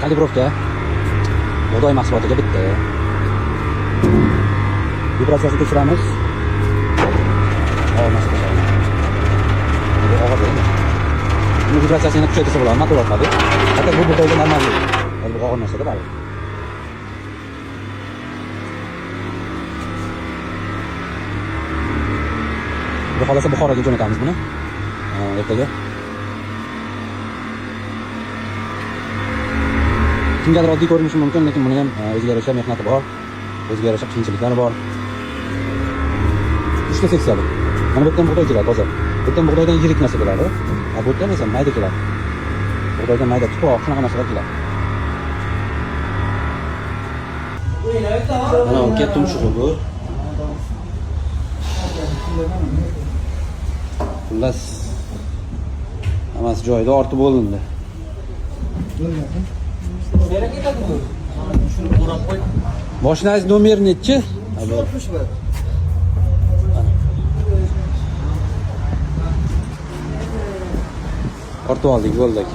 kalibrovka bug'doy mahsulotiga bitta. Vibratsiyasini tekshiramiz. Buni vibratsiyasini kuchaytirsa bo'ladi, motor orqali. Faqat bu bug'doyda normal değil. Bu og'ir narsada bor. Bu xolasa Buxoroga jo'natamiz buni. Ertaga. Kimgadir oddiy ko'rinishi mumkin, lekin buni ham o'ziga yarasha mehnati bor. O'ziga yarasha qiyinchiliklari bor. 3 ta seksiya bu. Mana bu yerdan bug'doy keladi toza. Bu yerdan bug'doydan yirik narsa keladi. Bu yerdan esa mayda keladi. Bug'doydan mayda tuproq, shunaqa narsalar keladi. Mana bu katta tumshug'i bu. Xullas hammasi joyida ortib bo'lindi. Mashinangiz nomeri nechi? 61. Ortib oldik yo'ldagi.